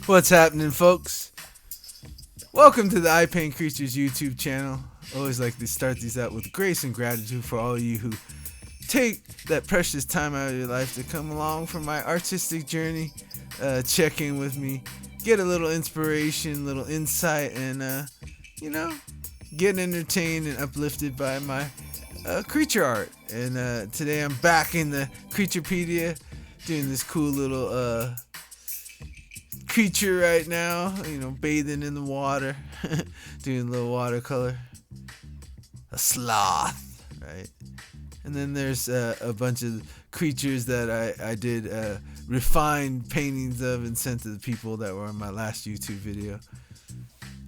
What's happening, folks? Welcome to the Ipaintcreatures YouTube channel. Always like to start these out with grace and gratitude for all of you who take that precious time out of your life to come along for my artistic journey, check in with me, get a little inspiration, little insight, and get entertained and uplifted by my creature art. And today I'm back in the Creaturepedia, doing this cool little creature right now, bathing in the water, doing a little watercolor. A sloth, right? And then there's a bunch of creatures that I did refined paintings of and sent to the people that were in my last YouTube video.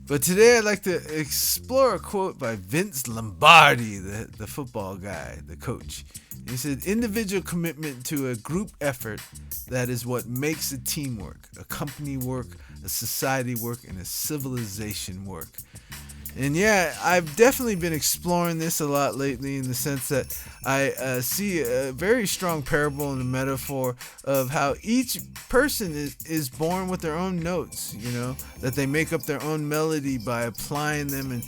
But today I'd like to explore a quote by Vince Lombardi, the football guy, the coach. He said, "Individual commitment to a group effort, that is what makes a team work, a company work, a society work, and a civilization work." And yeah, I've definitely been exploring this a lot lately, in the sense that I see a very strong parable and a metaphor of how each person is born with their own notes, that they make up their own melody by applying them and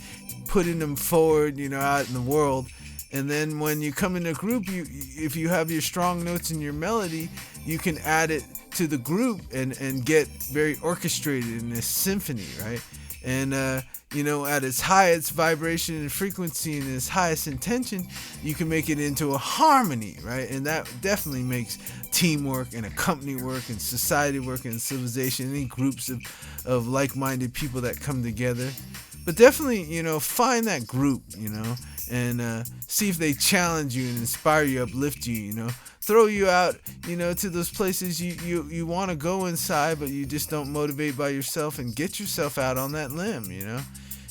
putting them forward, out in the world. And then when you come in a group, if you have your strong notes in your melody, you can add it to the group and get very orchestrated in this symphony, right? And at its highest vibration and frequency and its highest intention, you can make it into a harmony, right? And that definitely makes teamwork and a company work and society work and civilization, any groups of like-minded people that come together. But definitely, find that group, and see if they challenge you and inspire you, uplift you, throw you out, to those places you want to go inside, but you just don't motivate by yourself, and get yourself out on that limb,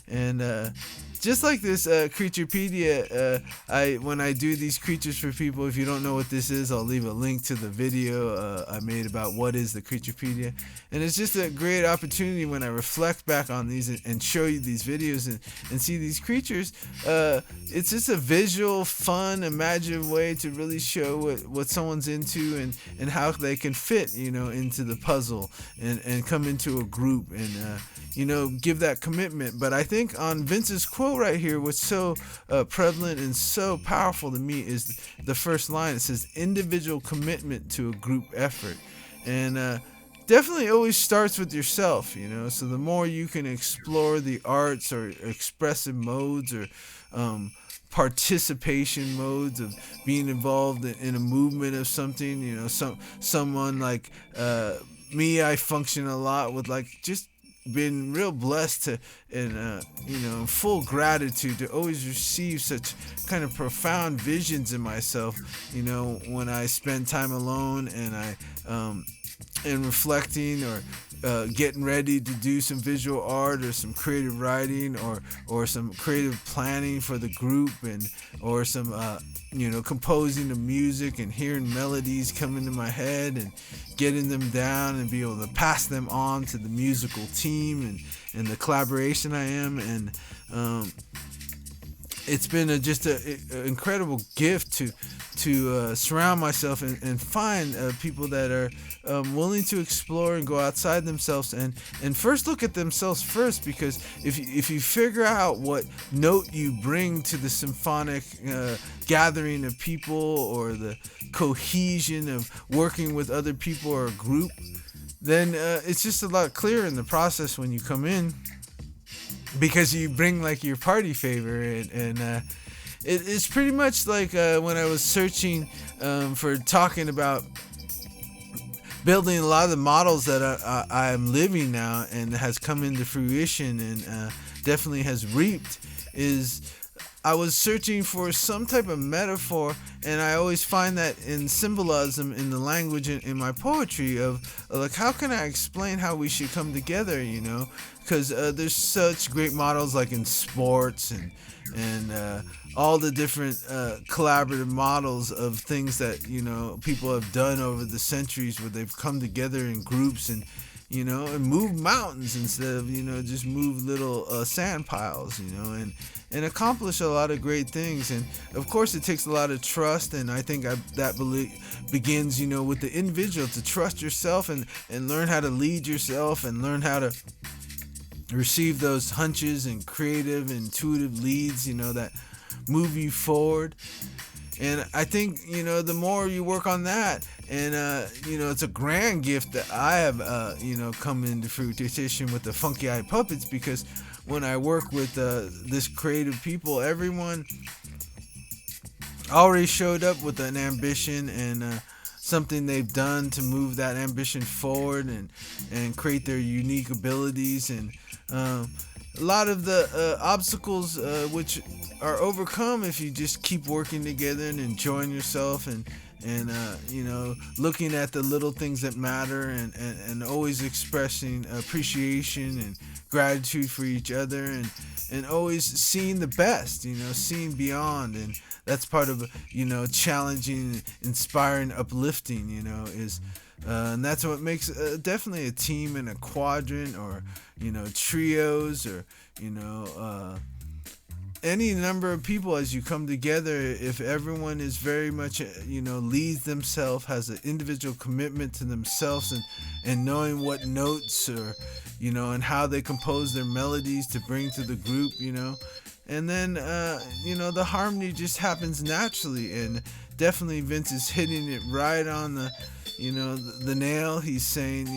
And just like this Creaturepedia, when I do these creatures for people, if you don't know what this is, I'll leave a link to the video I made about what is the Creaturepedia. And it's just a great opportunity when I reflect back on these and show you these videos and see these creatures. It's just a visual, fun, imaginative way to really show what someone's into and how they can fit, into the puzzle and come into a group and, give that commitment. But I think on Vince's quote right here, what's so prevalent and so powerful to me is the first line. It says, "Individual commitment to a group effort." And definitely always starts with yourself, so the more you can explore the arts or expressive modes or participation modes of being involved in a movement of something, someone like me, I function a lot with just been real blessed to and full gratitude to always receive such kind of profound visions in myself, when I spend time alone and I and reflecting or getting ready to do some visual art or some creative writing or some creative planning for the group, or some composing the music and hearing melodies come into my head and getting them down and be able to pass them on to the musical team and the collaboration I am. And it's been just an incredible gift to surround myself and find people that are willing to explore and go outside themselves and first look at themselves first, because if you figure out what note you bring to the symphonic gathering of people, or the cohesion of working with other people or a group, then it's just a lot clearer in the process when you come in, because you bring your party favor. And it's pretty much like when I was searching for talking about building a lot of the models that I'm living now and has come into fruition and definitely has reaped, is I was searching for some type of metaphor, and I always find that in symbolism in the language in my poetry of how can I explain how we should come together, because there's such great models like in sports and all the different collaborative models of things that people have done over the centuries, where they've come together in groups and and move mountains instead of, just move little sand piles, and accomplish a lot of great things. And of course, it takes a lot of trust, and I think that begins, with the individual, to trust yourself and learn how to lead yourself and learn how to receive those hunches and creative, intuitive leads, that move you forward. And I think, the more you work on that, and, it's a grand gift that I have, come into fruition with the Funky Eye Puppets, because when I work with this creative people, everyone already showed up with an ambition and something they've done to move that ambition forward and create their unique abilities. And a lot of the obstacles which are overcome if you just keep working together and enjoying yourself and looking at the little things that matter and always expressing appreciation and gratitude for each other and always seeing the best, seeing beyond. And that's part of, challenging, inspiring, uplifting, is and that's what makes definitely a team and a quadrant, or trios, or any number of people as you come together. If everyone is very much leads themselves, has an individual commitment to themselves and knowing what notes, or and how they compose their melodies to bring to the group, and then the harmony just happens naturally. And definitely Vince is hitting it right on the the nail. He's saying,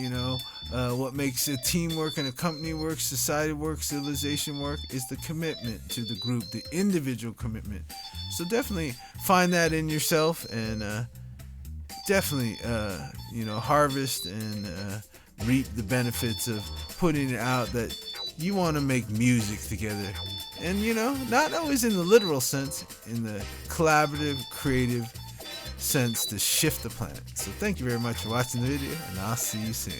what makes a team work and a company work, society work, civilization work, is the commitment to the group, the individual commitment. So definitely find that in yourself, and definitely harvest and reap the benefits of putting it out that you want to make music together. And not always in the literal sense, in the collaborative, creative sense, to shift the planet. So thank you very much for watching the video, and I'll see you soon.